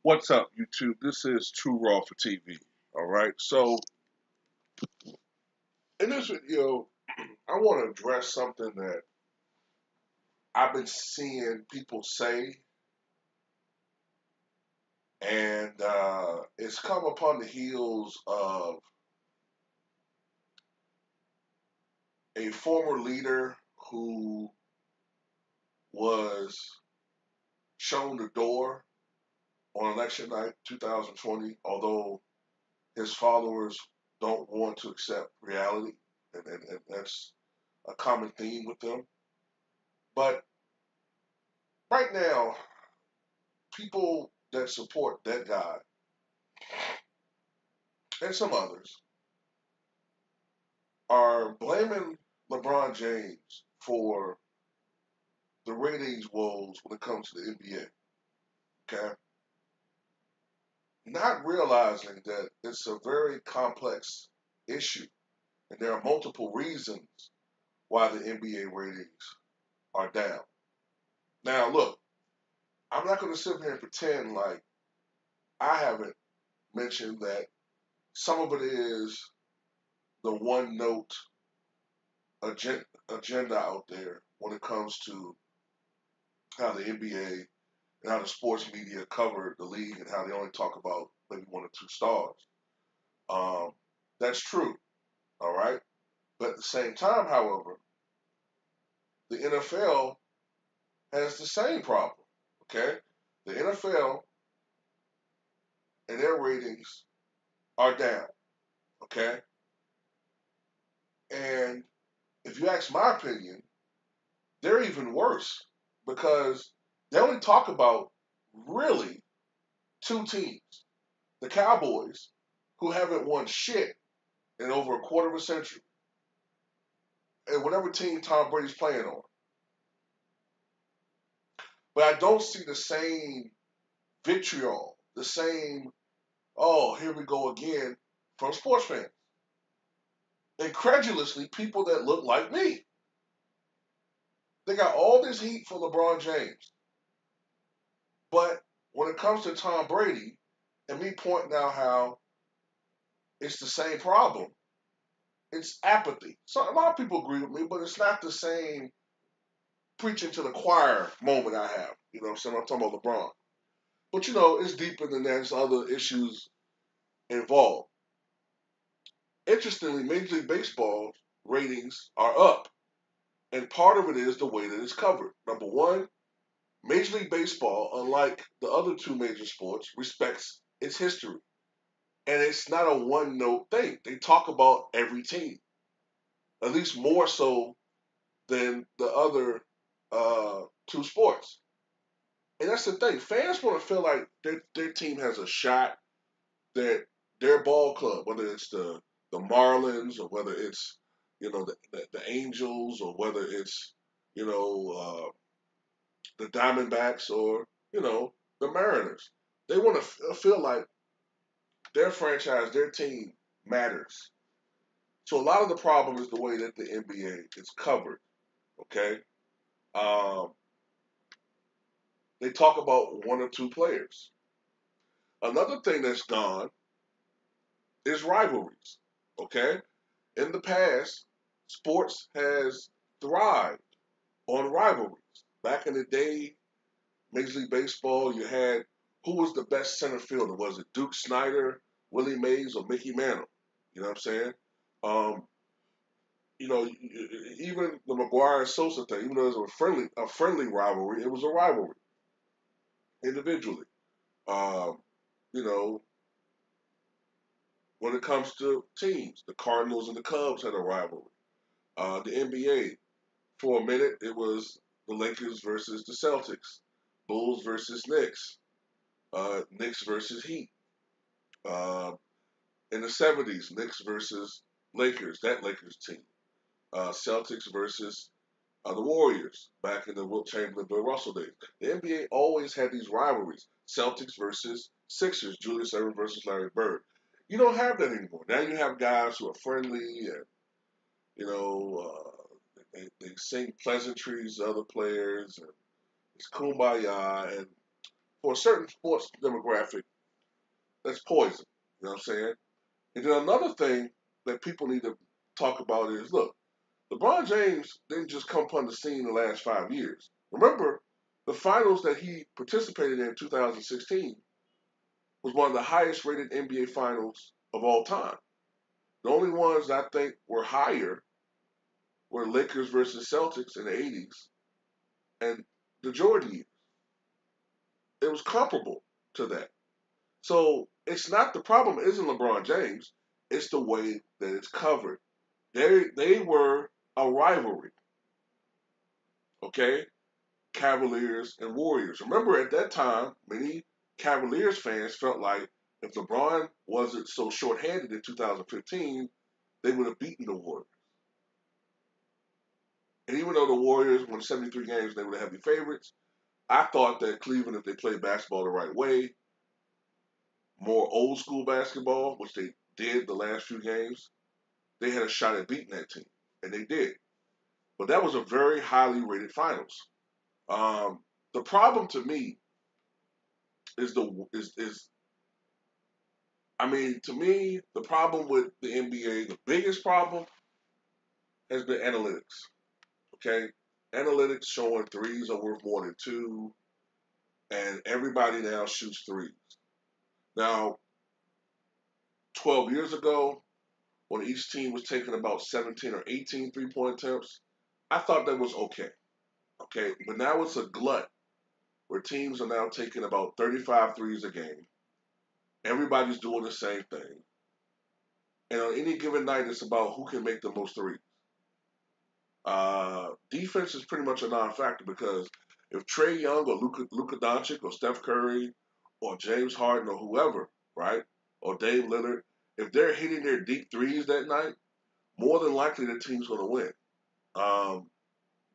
What's up, YouTube? This is True Raw for TV. All right. So, in this video, I want to address something that I've been seeing people say, and it's come upon the heels of a former leader who was shown the door on election night 2020, although his followers don't want to accept reality, and that's a common theme with them. But right now, people that support that guy and some others are blaming LeBron James for the ratings woes when it comes to the NBA. Okay? Not realizing that it's a very complex issue and there are multiple reasons why the NBA ratings are down. Now, look, I'm not going to sit here and pretend like I haven't mentioned that some of it is the one note agenda out there when it comes to how the NBA and how the sports media cover the league and how they only talk about maybe one or two stars. Um, that's true, all right? But at the same time, however, the NFL has the same problem, okay? The NFL and their ratings are down, okay? And if you ask my opinion, they're even worse because they only talk about really two teams, the Cowboys, who haven't won shit in over a quarter of a century, and whatever team Tom Brady's playing on. But I don't see the same vitriol, the same, oh, here we go again, from sports fans. Incredulously, people that look like me. They got all this heat for LeBron James. But when it comes to Tom Brady, and me pointing out how it's the same problem, it's apathy. So a lot of people agree with me, but it's not the same preaching to the choir moment I have. You know what I'm saying? I'm talking about LeBron. But it's deeper than that. There's other issues involved. Interestingly, Major League Baseball ratings are up. And part of it is the way that it's covered. Number one, Major League Baseball, unlike the other two major sports, respects its history. And it's not a one note thing. They talk about every team, at least more so than the other two sports. And that's the thing. Fans want to feel like their team has a shot, that their ball club, whether it's the Marlins or whether it's the Angels or whether it's the Diamondbacks or the Mariners, they want to feel like their franchise, their team matters. So a lot of the problem is the way that the NBA is covered. Okay, um, they talk about one or two players. Another thing that's gone is rivalries. Okay, in the past, sports has thrived on rivalries. Back in the day, Major League Baseball, you had who was the best center fielder? Was it Duke Snyder, Willie Mays, or Mickey Mantle? You know what I'm saying? Um, even the McGuire and Sosa thing, even though it was a friendly rivalry, it was a rivalry individually. Um, you know, when it comes to teams, the Cardinals and the Cubs had a rivalry. The NBA, for a minute, it was the Lakers versus the Celtics, Bulls versus Knicks, Knicks versus Heat. Uh, in the 70s, Knicks versus Lakers, that Lakers team. Celtics versus the Warriors back in the Wilt Chamberlain, Bill Russell days. The NBA always had these rivalries. Celtics versus Sixers, Julius Erving versus Larry Bird. You don't have that anymore. Now you have guys who are friendly and, you know, they sing pleasantries to other players and it's kumbaya. And for a certain sports demographic, that's poison. You know what I'm saying? And then another thing that people need to talk about is, look, LeBron James didn't just come upon the scene in the last 5 years. Remember, the finals that he participated in 2016 was one of the highest rated NBA finals of all time. The only ones I think were higher were Lakers versus Celtics in the 80s and the Jordan years. It was comparable to that. So it's not, the problem isn't LeBron James, it's the way that it's covered. They were a rivalry, okay? Cavaliers and Warriors. Remember at that time, many Cavaliers fans felt like if LeBron wasn't so short-handed in 2015, they would have beaten the Warriors. And even though the Warriors won 73 games, they were the heavy favorites, I thought that Cleveland, if they played basketball the right way, more old school basketball, which they did the last few games, they had a shot at beating that team. And they did. But that was a very highly rated finals. Um, the problem to me is I mean, to me, the problem with the NBA, the biggest problem has been analytics. Okay? Analytics showing threes are worth more than two, and everybody now shoots threes. Now, 12 years ago, when each team was taking about 17 or 18 three-point attempts, I thought that was okay. Okay? But now it's a glut where teams are now taking about 35 threes a game. Everybody's doing the same thing. And on any given night, it's about who can make the most threes. Defense is pretty much a non-factor because if Trey Young or Luka Doncic or Steph Curry or James Harden or whoever, right, or Dave Lillard, if they're hitting their deep threes that night, more than likely the team's going to win.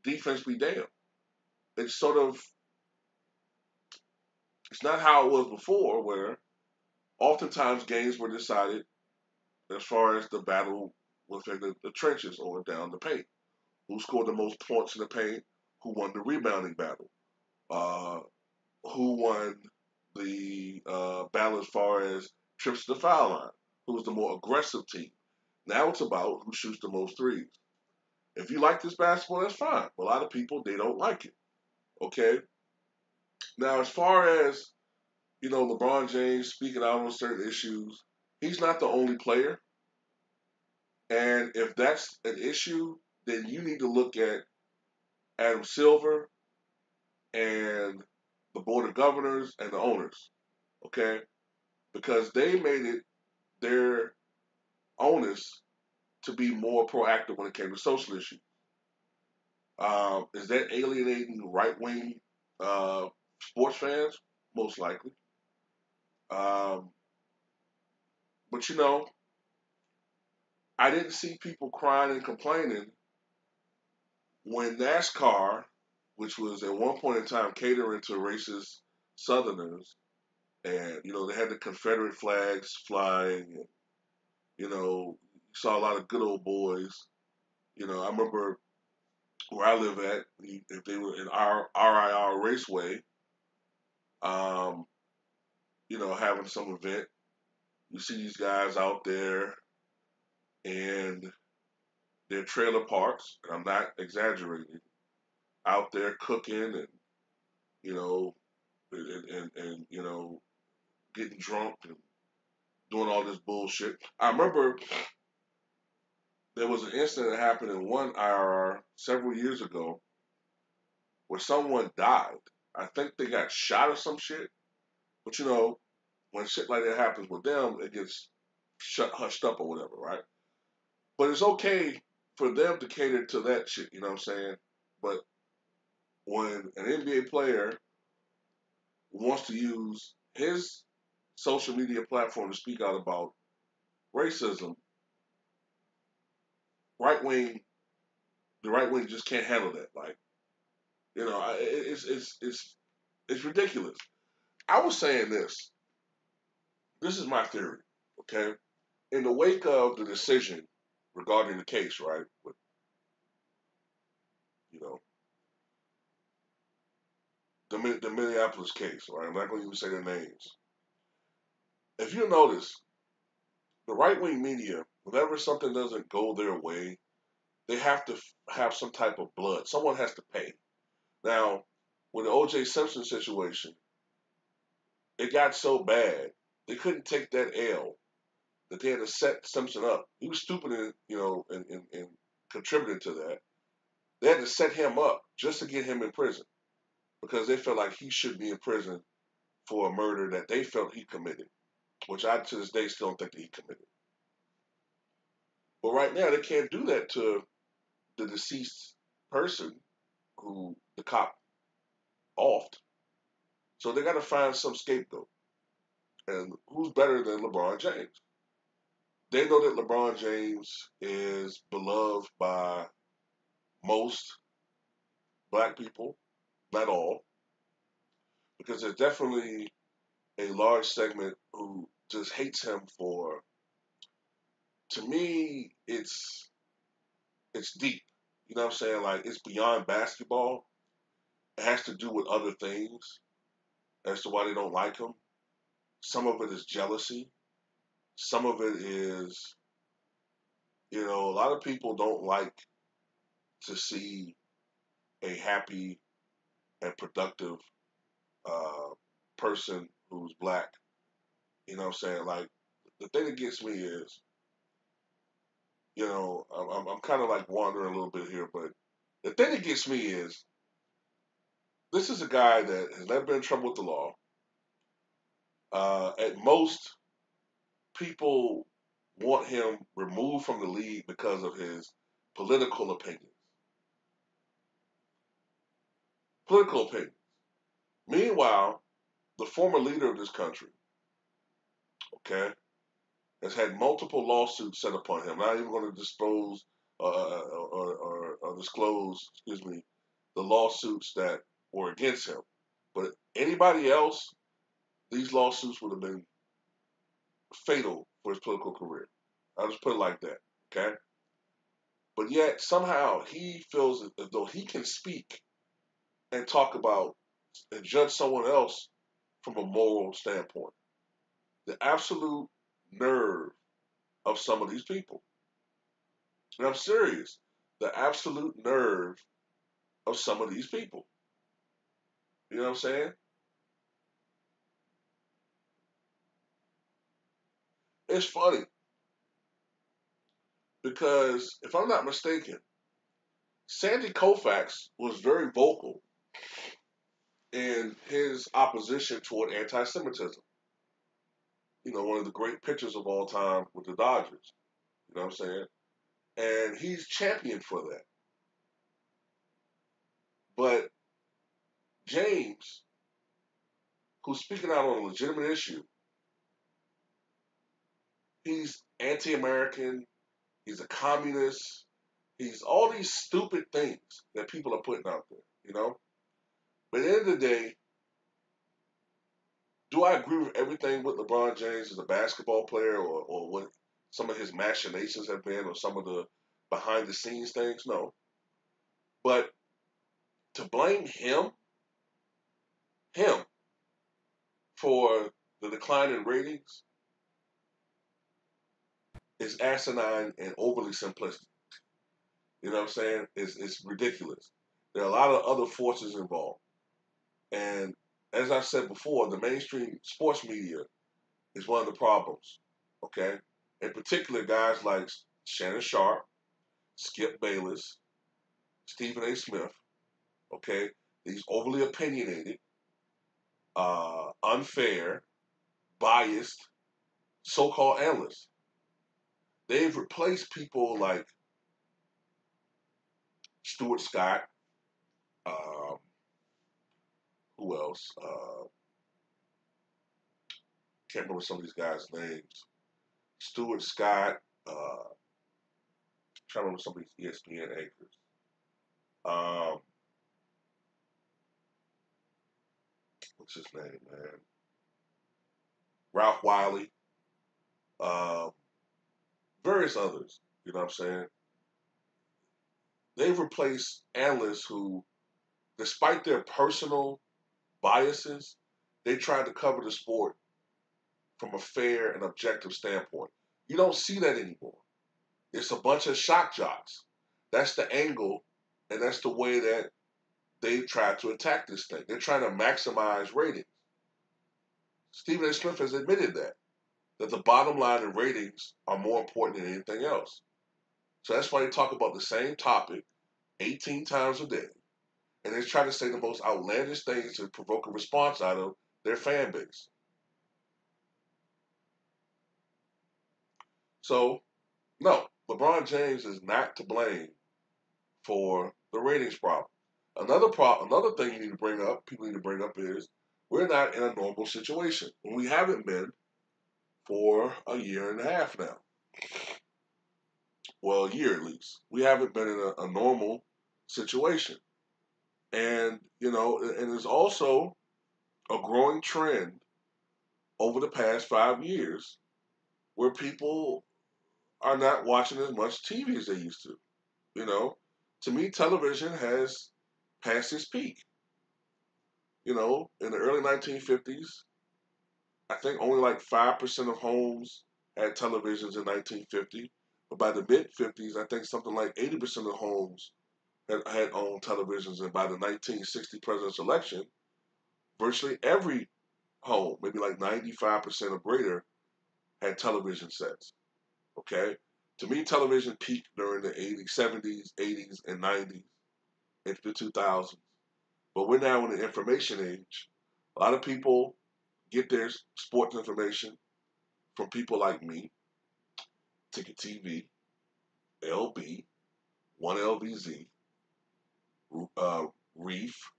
Defense be damned. It's sort of, it's not how it was before, where oftentimes games were decided as far as the battle within the trenches or down the paint. Who scored the most points in the paint? Who won the rebounding battle? Uh, who won the battle as far as trips to the foul line? Who was the more aggressive team? Now it's about who shoots the most threes. If you like this basketball, that's fine. But a lot of people, they don't like it. Okay? Now, as far as, LeBron James speaking out on certain issues, he's not the only player. And if that's an issue, then you need to look at Adam Silver and the board of governors and the owners, okay? Because they made it their onus to be more proactive when it came to social issues. Is that alienating right wing sports fans? Most likely. Um, but I didn't see people crying and complaining when NASCAR, which was at one point in time catering to racist Southerners, and they had the Confederate flags flying, and you saw a lot of good old boys. I remember where I live at, if they were in our RIR Raceway, um, having some event, you see these guys out there in their trailer parks, and I'm not exaggerating, out there cooking and you know, and getting drunk and doing all this bullshit. I remember there was an incident that happened in one IRR several years ago where someone died. I think they got shot or some shit. But when shit like that happens with them, it gets hushed up or whatever, right? But it's okay for them to cater to that shit, you know what I'm saying? But when an NBA player wants to use his social media platform to speak out about racism, right wing, the right wing just can't handle that. Like, it's ridiculous. I was saying this. This is my theory, okay? In the wake of the decision regarding the case, right, with, you know, the Minneapolis case, right? I'm not going to even say their names. If you notice, the right wing media, whenever something doesn't go their way, they have to have some type of blood. Someone has to pay. Now, with the O.J. Simpson situation, it got so bad they couldn't take that L that they had to set Simpson up. He was stupid, in contributing to that. They had to set him up just to get him in prison because they felt like he should be in prison for a murder that they felt he committed, which I to this day still don't think that he committed. But right now they can't do that to the deceased person who the cop offed. So they got to find some scapegoat. And who's better than LeBron James? They know that LeBron James is beloved by most black people, not all, because there's definitely a large segment who just hates him for. To me, it's deep. You know what I'm saying? Like it's beyond basketball. It has to do with other things as to why they don't like him. Some of it is jealousy. Some of it is, a lot of people don't like to see a happy and productive uh, person who's black. You know what I'm saying? Like the thing that gets me is, I'm kind of like wandering a little bit here, but the thing that gets me is this is a guy that has never been in trouble with the law. At most, people want him removed from the league because of his political opinions. Political opinions. Meanwhile, the former leader of this country, okay, has had multiple lawsuits set upon him. Not even going to dispose or disclose, excuse me, the lawsuits that were against him. But anybody else, these lawsuits would have been fatal for his political career. I'll just put it like that, okay? But yet, somehow, he feels as though he can speak and talk about and judge someone else from a moral standpoint. The absolute nerve of some of these people. And I'm serious. The absolute nerve of some of these people. You know what I'm saying? It's funny because if I'm not mistaken, Sandy Koufax was very vocal in his opposition toward anti-Semitism. One of the great pitchers of all time with the Dodgers. You know what I'm saying? And he's championed for that. But James, who's speaking out on a legitimate issue, he's anti-American, he's a communist, he's all these stupid things that people are putting out there. But at the end of the day, do I agree with everything with LeBron James as a basketball player or what some of his machinations have been or some of the behind the scenes things? No. But to blame him for the decline in ratings is asinine and overly simplistic. You know what I'm saying? It's ridiculous. There are a lot of other forces involved. And as I said before, the mainstream sports media is one of the problems. Okay? In particular, guys like Shannon Sharp, Skip Bayless, Stephen A. Smith, okay? These overly opinionated, unfair, biased, so-called analysts. They've replaced people like Stuart Scott, um, who else? Can't remember some of these guys' names. Stuart Scott, trying to remember some of these ESPN anchors. Um, what's his name, man? Ralph Wiley, uh, various others. You know what I'm saying? They've replaced analysts who, despite their personal biases, they tried to cover the sport from a fair and objective standpoint. You don't see that anymore. It's a bunch of shock jocks. That's the angle, and that's the way that they try to attack this thing. They're trying to maximize ratings. Stephen A. Smith has admitted that the bottom line and ratings are more important than anything else. So that's why they talk about the same topic 18 times a day. And they try to say the most outlandish things to provoke a response out of their fan base. So, no, LeBron James is not to blame for the ratings problem. Another thing you need to bring up, people need to bring up is we're not in a normal situation. And we haven't been for a year and a half now. Well, a year at least. We haven't been in a normal situation. And, and there's also a growing trend over the past 5 years where people are not watching as much TV as they used to. To me, television has passed its peak. In the early 1950s, I think only like 5% of homes had televisions in 1950. But by the mid 50s, I think something like 80% of homes had owned televisions. And by the 1960 presidential election, virtually every home, maybe like 95% or greater, had television sets. Okay? To me, television peaked during the 80s, 70s, 80s, and 90s into the 2000s. But we're now in the information age. A lot of people get their sports information from people like me, Ticket TV, LB, 1LVZ, Reef,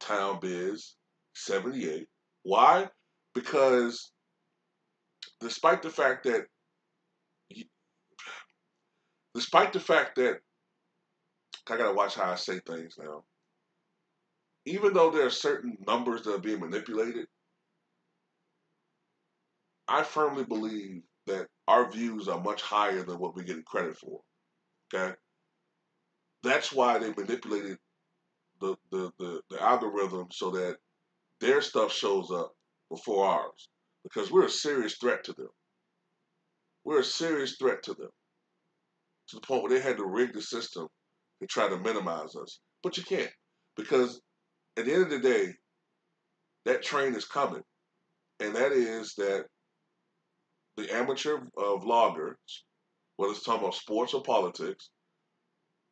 Town Biz, 78. Why? Because despite the fact that, I gotta watch how I say things now. Even though there are certain numbers that are being manipulated, I firmly believe that our views are much higher than what we get credit for. Okay? That's why they manipulated the algorithm so that their stuff shows up before ours. Because we're a serious threat to them. We're a serious threat to them. To the point where they had to rig the system to try to minimize us. But you can't. Because at the end of the day, that train is coming. And that is that the amateur vloggers, whether it's talking about sports or politics,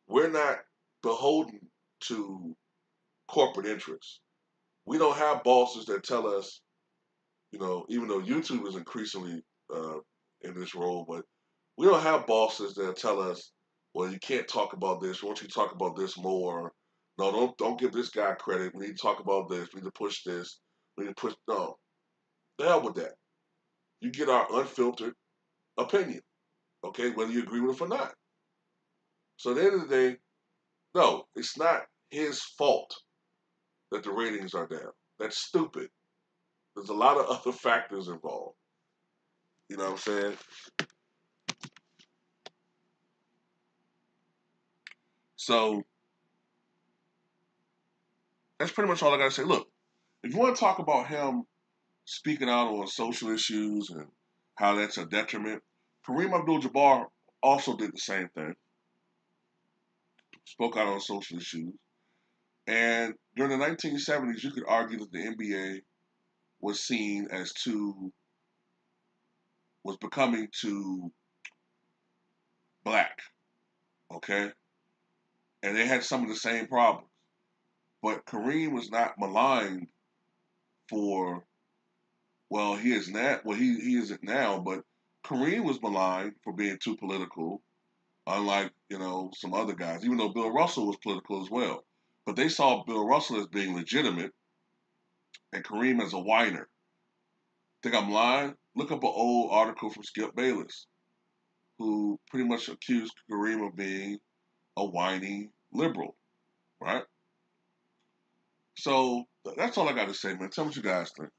we're not beholden to corporate interests. We don't have bosses that tell us, even though YouTube is increasingly in this role, but we don't have bosses that tell us, well, you can't talk about this. Why don't you talk about this more? No, don't give this guy credit. We need to talk about this. We need to push this. We need to push. No, the hell with that. You get our unfiltered opinion, okay, whether you agree with it or not. So at the end of the day, no, it's not his fault that the ratings are down. That's stupid. There's a lot of other factors involved. You know what I'm saying? So that's pretty much all I got to say. Look, if you want to talk about him speaking out on social issues and how that's a detriment, Kareem Abdul-Jabbar also did the same thing. Spoke out on social issues. And during the 1970s, you could argue that the NBA was seen as was becoming too black, okay? And they had some of the same problems. But Kareem was not maligned for, well, he is not, well, he isn't now, but Kareem was maligned for being too political, unlike, some other guys, even though Bill Russell was political as well. But they saw Bill Russell as being legitimate and Kareem as a whiner. Think I'm lying? Look up an old article from Skip Bayless, who pretty much accused Kareem of being a whiny liberal, right? So that's all I got to say, man. Tell me what you guys think.